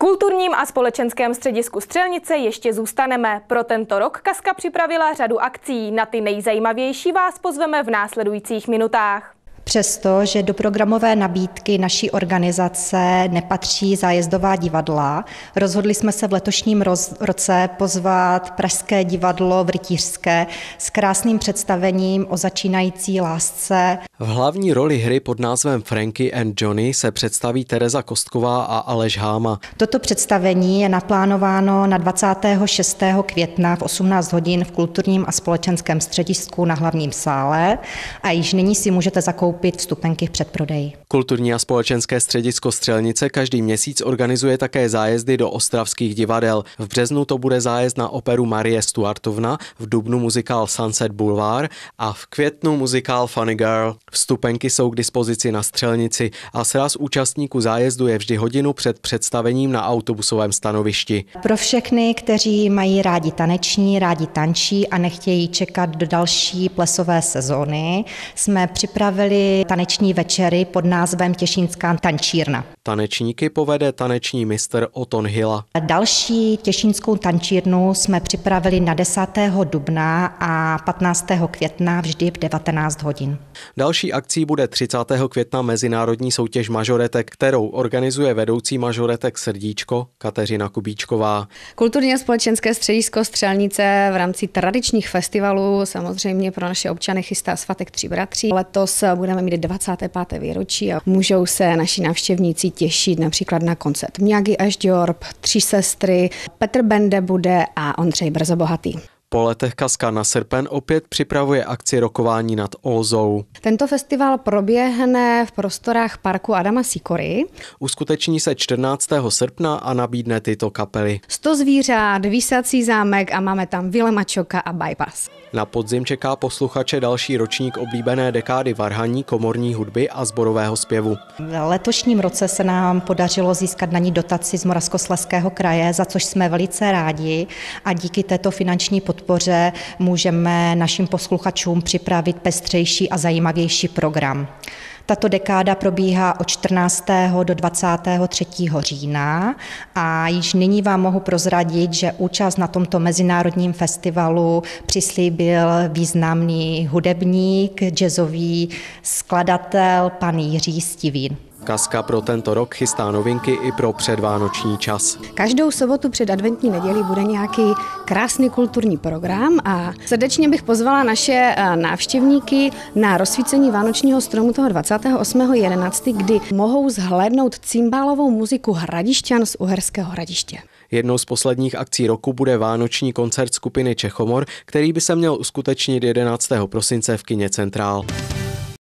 kulturním a společenském středisku Střelnice ještě zůstaneme. Pro tento rok Kaska připravila řadu akcí. Na ty nejzajímavější vás pozveme v následujících minutách. Přesto, že do programové nabídky naší organizace nepatří zájezdová divadla, rozhodli jsme se v letošním roce pozvat Pražské divadlo v Rytířské s krásným představením o začínající lásce. V hlavní roli hry pod názvem Frankie and Johnny se představí Tereza Kostková a Aleš Háma. Toto představení je naplánováno na 26. května v 18 hodin v kulturním a společenském středisku na hlavním sále a již nyní si můžete zakoupit vstupenky v předprodeji. Kulturní a společenské středisko Střelnice každý měsíc organizuje také zájezdy do ostravských divadel. V březnu to bude zájezd na operu Marie Stuartovna, v dubnu muzikál Sunset Boulevard a v květnu muzikál Funny Girl. Vstupenky jsou k dispozici na Střelnici a sraz účastníků zájezdu je vždy hodinu před představením na autobusovém stanovišti. Pro všechny, kteří mají rádi taneční, rádi tančí a nechtějí čekat do další plesové sezóny, jsme připravili taneční večery pod názvem Těšínská tančírna. Tanečníky povede taneční mistr Oton Hilla. Další těšínskou tančírnu jsme připravili na 10. dubna a 15. května vždy v 19 hodin. Další akcí bude 30. května mezinárodní soutěž mažoretek, kterou organizuje vedoucí mažoretek Srdíčko Kateřina Kubíčková. Kulturní a společenské středisko Střelnice v rámci tradičních festivalů samozřejmě pro naše občany chystá Svatek tří bratří. Letos budeme mít 25. výročí a můžou se naši návštěvníci těšit například na koncert Miyagi Ashdiorb, Tři sestry, Petr Bende bude a Ondřej Brzobohatý. Po letech Kaska na srpen opět připravuje akci Rokování nad Olzou. Tento festival proběhne v prostorách parku Adama Sikory. Uskuteční se 14. srpna a nabídne tyto kapely: 100 zvířat, Výsací zámek a máme tam Vilema Čoka a Bypass. Na podzim čeká posluchače další ročník oblíbené dekády varhaní, komorní hudby a sborového zpěvu. V letošním roce se nám podařilo získat na ní dotaci z Moravskoslezského kraje, za což jsme velice rádi a díky této finanční podpoře můžeme našim posluchačům připravit pestřejší a zajímavější program. Tato dekáda probíhá od 14. do 23. října a již nyní vám mohu prozradit, že účast na tomto mezinárodním festivalu přislíbil významný hudebník, jazzový skladatel pan Jiří Stivín. Kaska pro tento rok chystá novinky i pro předvánoční čas. Každou sobotu před adventní nedělí bude nějaký krásný kulturní program a srdečně bych pozvala naše návštěvníky na rozsvícení vánočního stromu toho 28.11., kdy mohou zhlédnout cymbálovou muziku Hradišťan z Uherského Hradiště. Jednou z posledních akcí roku bude vánoční koncert skupiny Čechomor, který by se měl uskutečnit 11. prosince v kině Centrál.